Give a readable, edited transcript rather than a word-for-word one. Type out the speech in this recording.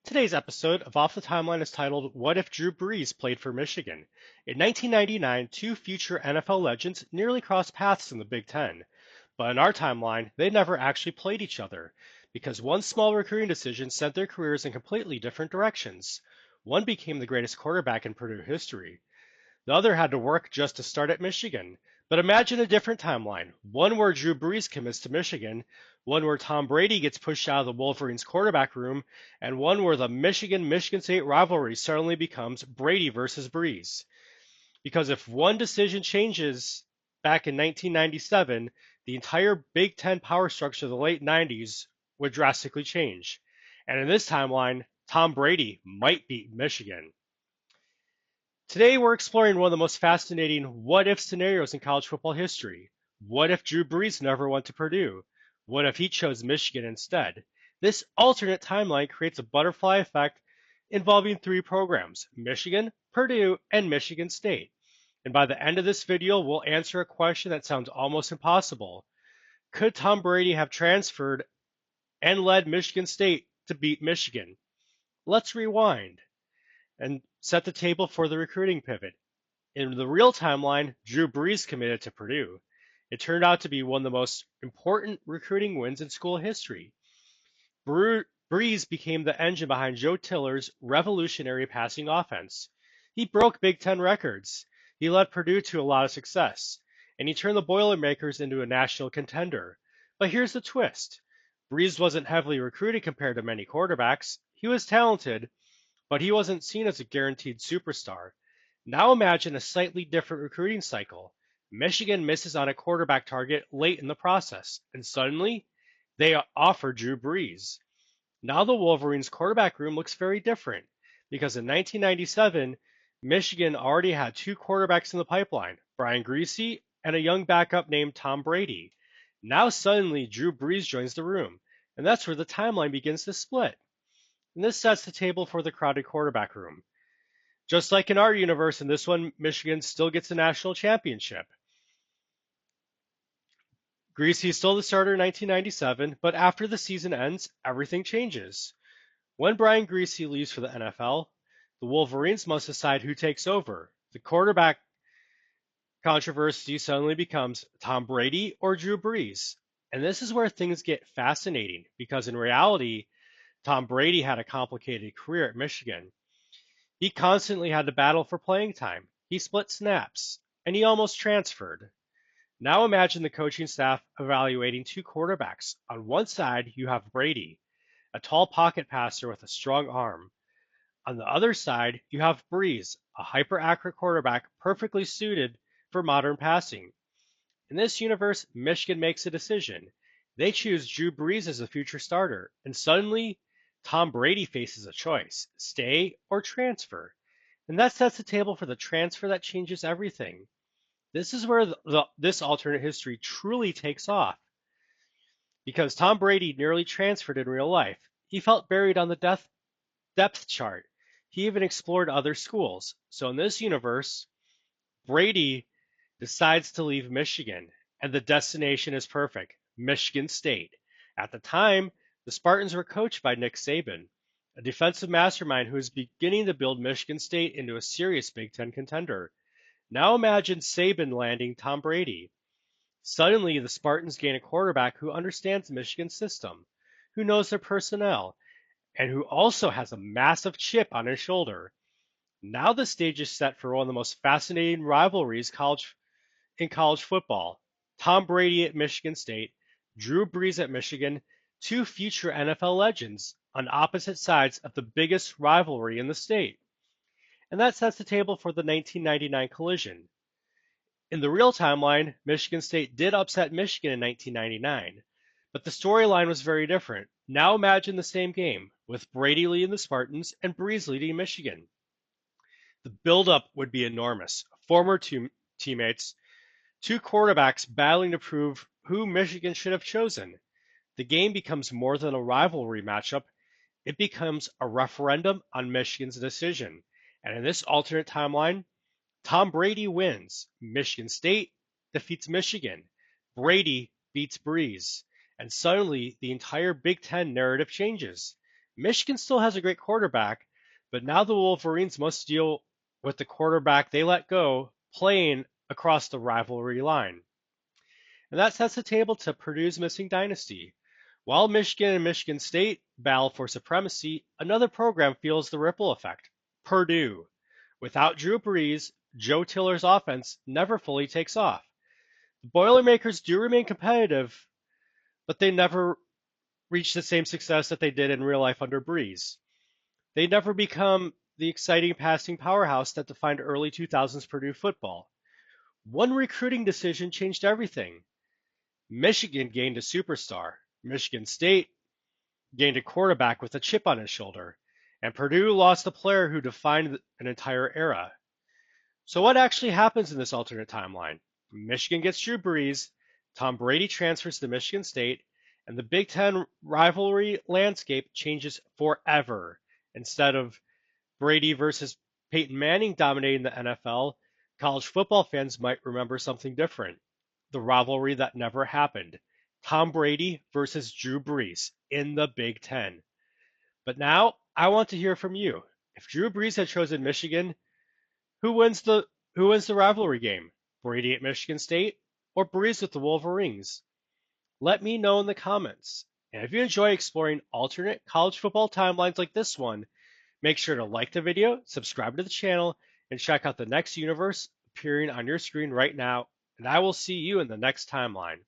Today's episode of Off the Timeline is titled What If Drew Brees Played for Michigan? In 1999, two future NFL legends nearly crossed paths in the Big Ten. But in our timeline, they never actually played each other because one small recruiting decision sent their careers in completely different directions. One became the greatest quarterback in Purdue history. The other had to work just to start at Michigan. But imagine a different timeline, one where Drew Brees commits to Michigan, one where Tom Brady gets pushed out of the Wolverines quarterback room, and one where the Michigan State rivalry suddenly becomes Brady versus Brees. Because if one decision changes back in 1997, the entire Big Ten power structure of the late 90s would drastically change. And in this timeline, Tom Brady might beat Michigan. Today, we're exploring one of the most fascinating what if scenarios in college football history. What if Drew Brees never went to Purdue? What if he chose Michigan instead? This alternate timeline creates a butterfly effect involving three programs: Michigan, Purdue, and Michigan State. And by the end of this video, we'll answer a question that sounds almost impossible. Could Tom Brady have transferred and led Michigan State to beat Michigan? Let's rewind and set the table for the recruiting pivot. In the real timeline, Drew Brees committed to Purdue. It turned out to be one of the most important recruiting wins in school history. Brees became the engine behind Joe Tiller's revolutionary passing offense. He broke Big Ten records. He led Purdue to a lot of success, and he turned the Boilermakers into a national contender. But here's the twist. Brees wasn't heavily recruited compared to many quarterbacks. He was talented, but he wasn't seen as a guaranteed superstar. Now imagine a slightly different recruiting cycle. Michigan misses on a quarterback target late in the process, and suddenly they offer Drew Brees. Now the Wolverines quarterback room looks very different because in 1997, Michigan already had two quarterbacks in the pipeline, Brian Griese and a young backup named Tom Brady. Now suddenly Drew Brees joins the room, and that's where the timeline begins to split. And this sets the table for the crowded quarterback room. Just like in our universe, in this one, Michigan still gets a national championship. Griese is still the starter in 1997, but after the season ends, everything changes. When Brian Griese leaves for the NFL, the Wolverines must decide who takes over. The quarterback controversy suddenly becomes Tom Brady or Drew Brees. And this is where things get fascinating because in reality, Tom Brady had a complicated career at Michigan. He constantly had to battle for playing time. He split snaps, and he almost transferred. Now imagine the coaching staff evaluating two quarterbacks. On one side, you have Brady, a tall pocket passer with a strong arm. On the other side, you have Brees, a hyper-accurate quarterback perfectly suited for modern passing. In this universe, Michigan makes a decision. They choose Drew Brees as the future starter, and suddenly Tom Brady faces a choice: stay or transfer. And that sets the table for the transfer that changes everything. This is where this alternate history truly takes off. Because Tom Brady nearly transferred in real life, he felt buried on the depth chart. He even explored other schools. So in this universe, Brady decides to leave Michigan, and the destination is perfect: Michigan State. At the time, the Spartans were coached by Nick Saban, a defensive mastermind who was beginning to build Michigan State into a serious Big Ten contender. Now imagine Saban landing Tom Brady. Suddenly, the Spartans gain a quarterback who understands Michigan's system, who knows their personnel, and who also has a massive chip on his shoulder. Now the stage is set for one of the most fascinating rivalries in college football. Tom Brady at Michigan State, Drew Brees at Michigan, two future NFL legends on opposite sides of the biggest rivalry in the state. And that sets the table for the 1999 collision. In the real timeline, Michigan State did upset Michigan in 1999, but the storyline was very different. Now imagine the same game, with Brady leading the Spartans and Brees leading Michigan. The buildup would be enormous. Former teammates, two quarterbacks battling to prove who Michigan should have chosen. The game becomes more than a rivalry matchup. It becomes a referendum on Michigan's decision. And in this alternate timeline, Tom Brady wins. Michigan State defeats Michigan. Brady beats Brees. And suddenly, the entire Big Ten narrative changes. Michigan still has a great quarterback, but now the Wolverines must deal with the quarterback they let go playing across the rivalry line. And that sets the table to Purdue's missing dynasty. While Michigan and Michigan State battle for supremacy, another program feels the ripple effect. Purdue. Without Drew Brees, Joe Tiller's offense never fully takes off. The Boilermakers do remain competitive, but they never reach the same success that they did in real life under Brees. They never become the exciting passing powerhouse that defined early 2000s Purdue football. One recruiting decision changed everything. Michigan gained a superstar. Michigan State gained a quarterback with a chip on his shoulder. And Purdue lost a player who defined an entire era. So what actually happens in this alternate timeline? Michigan gets Drew Brees, Tom Brady transfers to Michigan State, and the Big Ten rivalry landscape changes forever. Instead of Brady versus Peyton Manning dominating the NFL, college football fans might remember something different. The rivalry that never happened. Tom Brady versus Drew Brees in the Big Ten. But now I want to hear from you. If Drew Brees had chosen Michigan, who wins the rivalry game? Brady at Michigan State or Brees with the Wolverines? Let me know in the comments. And if you enjoy exploring alternate college football timelines like this one, make sure to like the video, subscribe to the channel, and check out the next universe appearing on your screen right now. And I will see you in the next timeline.